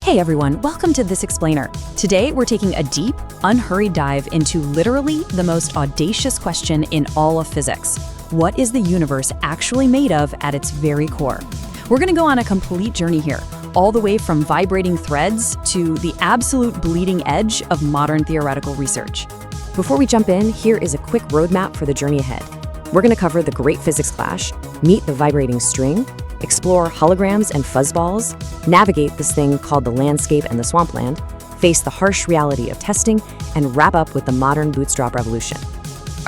Hey everyone, welcome to This Explainer. Today we're taking a deep, unhurried dive into literally the most audacious question in all of physics. What is the universe actually made of at its very core? We're going to go on a complete journey here, all the way from vibrating threads to the absolute bleeding edge of modern theoretical research. Before we jump in, here is a quick roadmap for the journey ahead. We're going to cover the Great Physics Clash, meet the vibrating string, explore holograms and fuzzballs, navigate this thing called the landscape and the swampland, face the harsh reality of testing, and wrap up with the modern bootstrap revolution.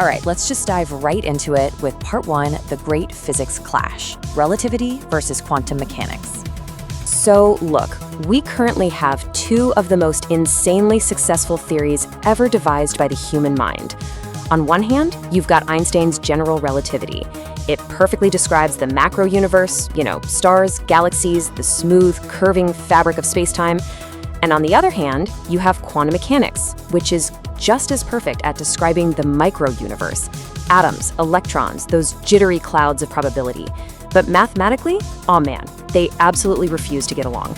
All right, let's just dive right into it with part one, the Great Physics Clash, relativity versus quantum mechanics. So look, we currently have two of the most insanely successful theories ever devised by the human mind. On one hand, you've got Einstein's general relativity. It perfectly describes the macro universe, stars, galaxies, the smooth, curving fabric of spacetime. And on the other hand, you have quantum mechanics, which is just as perfect at describing the micro universe, atoms, electrons, those jittery clouds of probability. But mathematically, oh man, they absolutely refuse to get along.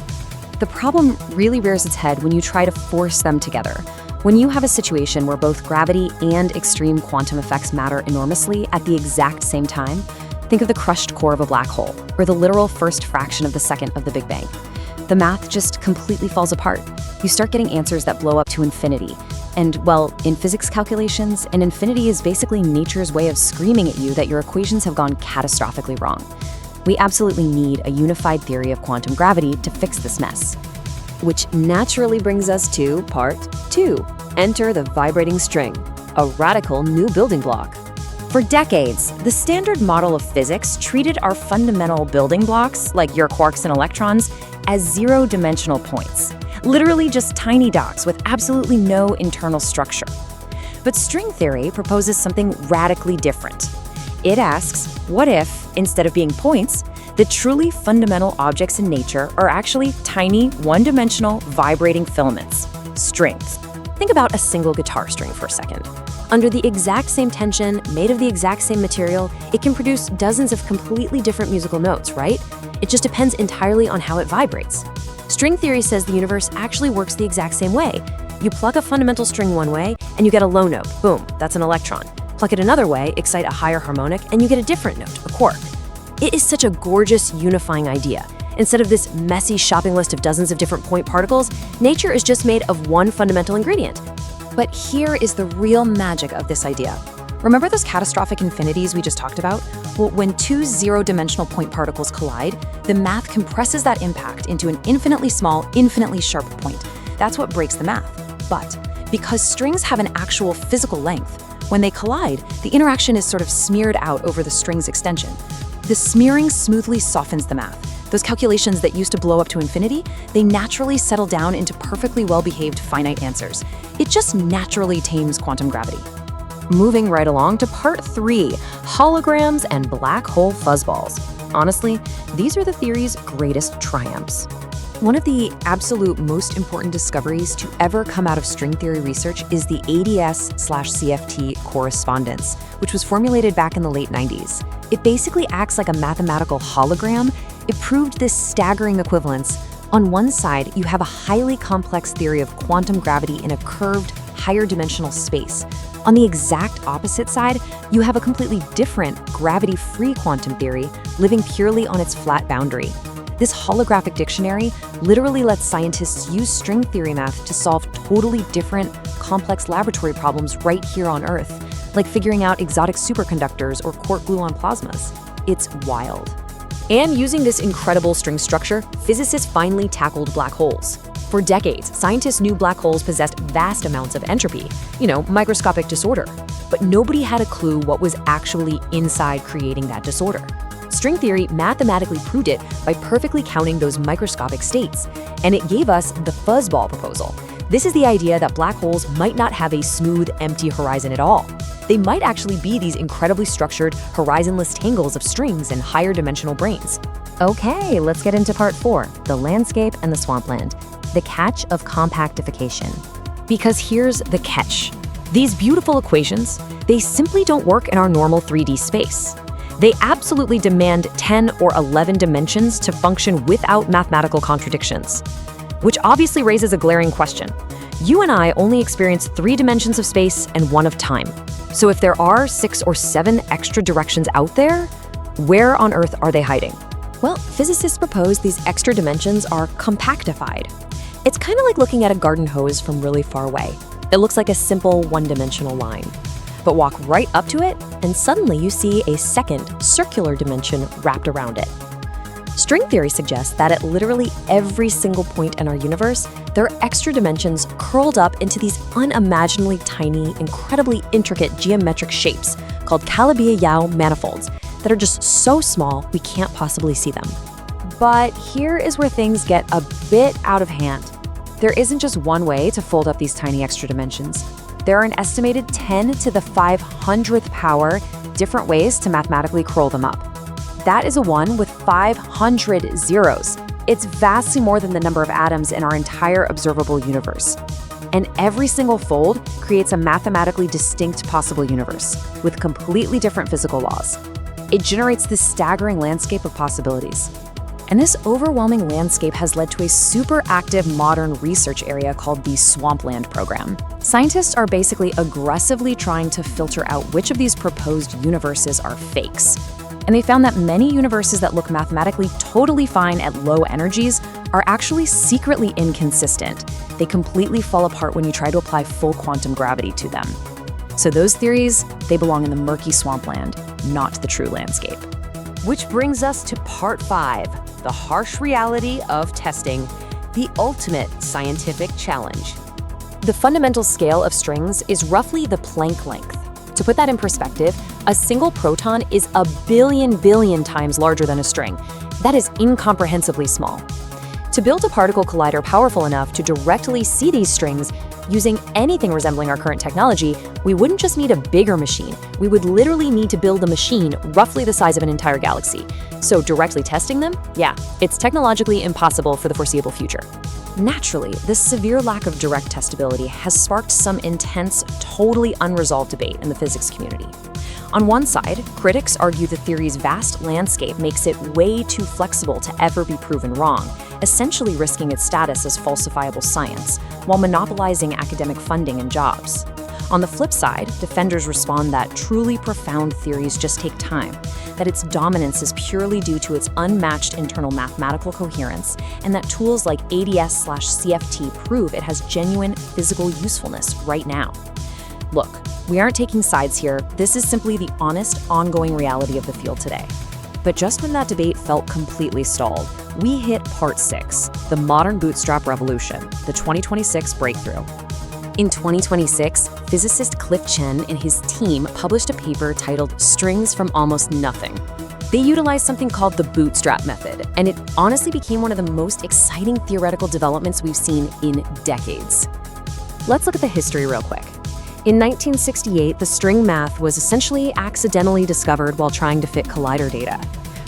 The problem really rears its head when you try to force them together. When you have a situation where both gravity and extreme quantum effects matter enormously at the exact same time, think of the crushed core of a black hole, or the literal first fraction of the second of the Big Bang. The math just completely falls apart. You start getting answers that blow up to infinity. And, well, in physics calculations, an infinity is basically nature's way of screaming at you that your equations have gone catastrophically wrong. We absolutely need a unified theory of quantum gravity to fix this mess. Which naturally brings us to part two. Enter the vibrating string, a radical new building block. For decades, the standard model of physics treated our fundamental building blocks, like your quarks and electrons, as zero-dimensional points, literally just tiny dots with absolutely no internal structure. But string theory proposes something radically different. It asks, what if, instead of being points, the truly fundamental objects in nature are actually tiny, one-dimensional, vibrating filaments, strings. Think about a single guitar string for a second. Under the exact same tension, made of the exact same material, it can produce dozens of completely different musical notes, right? It just depends entirely on how it vibrates. String theory says the universe actually works the exact same way. You pluck a fundamental string one way, and you get a low note. Boom, that's an electron. Pluck it another way, excite a higher harmonic, and you get a different note, a quark. It is such a gorgeous, unifying idea. Instead of this messy shopping list of dozens of different point particles, nature is just made of one fundamental ingredient. But here is the real magic of this idea. Remember those catastrophic infinities we just talked about? Well, when two zero-dimensional point particles collide, the math compresses that impact into an infinitely small, infinitely sharp point. That's what breaks the math. But because strings have an actual physical length, when they collide, the interaction is sort of smeared out over the string's extension. The smearing smoothly softens the math. Those calculations that used to blow up to infinity, they naturally settle down into perfectly well-behaved finite answers. It just naturally tames quantum gravity. Moving right along to part three, holograms and black hole fuzzballs. Honestly, these are the theory's greatest triumphs. One of the absolute most important discoveries to ever come out of string theory research is the ADS/CFT correspondence, which was formulated back in the late 90s. It basically acts like a mathematical hologram. It proved this staggering equivalence. On one side, you have a highly complex theory of quantum gravity in a curved, higher dimensional space. On the exact opposite side, you have a completely different, gravity-free quantum theory living purely on its flat boundary. This holographic dictionary literally lets scientists use string theory math to solve totally different, complex laboratory problems right here on Earth, like figuring out exotic superconductors or quark gluon plasmas. It's wild. And using this incredible string structure, physicists finally tackled black holes. For decades, scientists knew black holes possessed vast amounts of entropy, microscopic disorder. But nobody had a clue what was actually inside creating that disorder. String theory mathematically proved it by perfectly counting those microscopic states, and it gave us the fuzzball proposal. This is the idea that black holes might not have a smooth, empty horizon at all. They might actually be these incredibly structured, horizonless tangles of strings and higher dimensional brains. Okay, let's get into part four, the landscape and the swampland, the catch of compactification. Because here's the catch. These beautiful equations, they simply don't work in our normal 3D space. They absolutely demand 10 or 11 dimensions to function without mathematical contradictions. which obviously raises a glaring question. You and I only experience 3 dimensions of space and 1 of time. So if there are 6 or 7 extra directions out there, where on Earth are they hiding? Well, physicists propose these extra dimensions are compactified. It's kind of like looking at a garden hose from really far away. It looks like a simple one-dimensional line. But walk right up to it, and suddenly you see a second, circular dimension wrapped around it. String theory suggests that at literally every single point in our universe, there are extra dimensions curled up into these unimaginably tiny, incredibly intricate geometric shapes called Calabi-Yau manifolds that are just so small we can't possibly see them. But here is where things get a bit out of hand. There isn't just one way to fold up these tiny extra dimensions. There are an estimated 10 to the 500th power different ways to mathematically curl them up. That is a 1 with 500 zeros. It's vastly more than the number of atoms in our entire observable universe. And every single fold creates a mathematically distinct possible universe with completely different physical laws. It generates this staggering landscape of possibilities. And this overwhelming landscape has led to a super active modern research area called the Swampland program. Scientists are basically aggressively trying to filter out which of these proposed universes are fakes. And they found that many universes that look mathematically totally fine at low energies are actually secretly inconsistent. They completely fall apart when you try to apply full quantum gravity to them. So those theories, they belong in the murky swampland, not the true landscape. Which brings us to part 5, the harsh reality of testing, the ultimate scientific challenge. The fundamental scale of strings is roughly the Planck length. To put that in perspective, a single proton is a billion times larger than a string. That is incomprehensibly small. To build a particle collider powerful enough to directly see these strings, using anything resembling our current technology, we wouldn't just need a bigger machine. We would literally need to build a machine roughly the size of an entire galaxy. So directly testing them? Yeah, it's technologically impossible for the foreseeable future. Naturally, this severe lack of direct testability has sparked some intense, totally unresolved debate in the physics community. On one side, critics argue the theory's vast landscape makes it way too flexible to ever be proven wrong, essentially risking its status as falsifiable science, while monopolizing academic funding and jobs. On the flip side, defenders respond that truly profound theories just take time, that its dominance is purely due to its unmatched internal mathematical coherence, and that tools like ADS/CFT prove it has genuine physical usefulness right now. Look, we aren't taking sides here. This is simply the honest, ongoing reality of the field today. But just when that debate felt completely stalled, we hit part 6, the modern bootstrap revolution, the 2026 breakthrough. In 2026, physicist Cliff Chen and his team published a paper titled Strings from Almost Nothing. They utilized something called the bootstrap method, and it honestly became one of the most exciting theoretical developments we've seen in decades. Let's look at the history real quick. In 1968, the string math was essentially accidentally discovered while trying to fit collider data.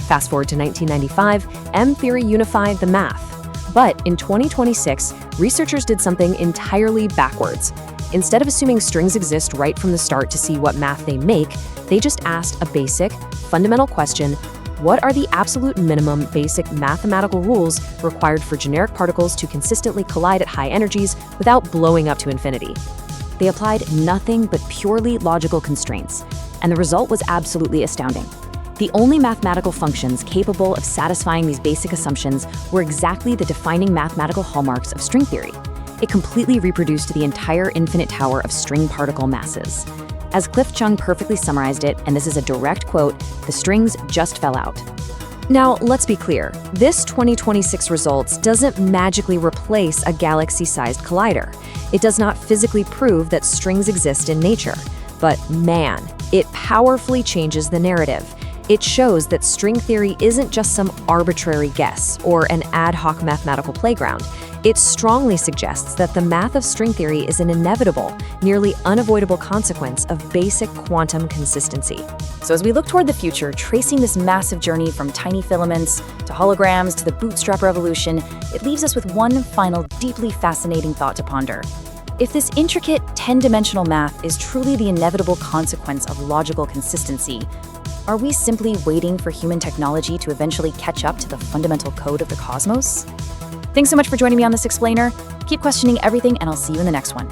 Fast forward to 1995, M-theory unified the math. But in 2026, researchers did something entirely backwards. Instead of assuming strings exist right from the start to see what math they make, they just asked a basic, fundamental question: what are the absolute minimum basic mathematical rules required for generic particles to consistently collide at high energies without blowing up to infinity? They applied nothing but purely logical constraints, and the result was absolutely astounding. The only mathematical functions capable of satisfying these basic assumptions were exactly the defining mathematical hallmarks of string theory. It completely reproduced the entire infinite tower of string particle masses. As Cliff Chung perfectly summarized it, and this is a direct quote, "The strings just fell out." Now, let's be clear. This 2026 results doesn't magically replace a galaxy-sized collider. It does not physically prove that strings exist in nature. But man, it powerfully changes the narrative. It shows that string theory isn't just some arbitrary guess or an ad hoc mathematical playground. It strongly suggests that the math of string theory is an inevitable, nearly unavoidable consequence of basic quantum consistency. So as we look toward the future, tracing this massive journey from tiny filaments to holograms to the bootstrap revolution, it leaves us with one final deeply fascinating thought to ponder. If this intricate 10-dimensional math is truly the inevitable consequence of logical consistency, are we simply waiting for human technology to eventually catch up to the fundamental code of the cosmos? Thanks so much for joining me on this explainer. Keep questioning everything, and I'll see you in the next one.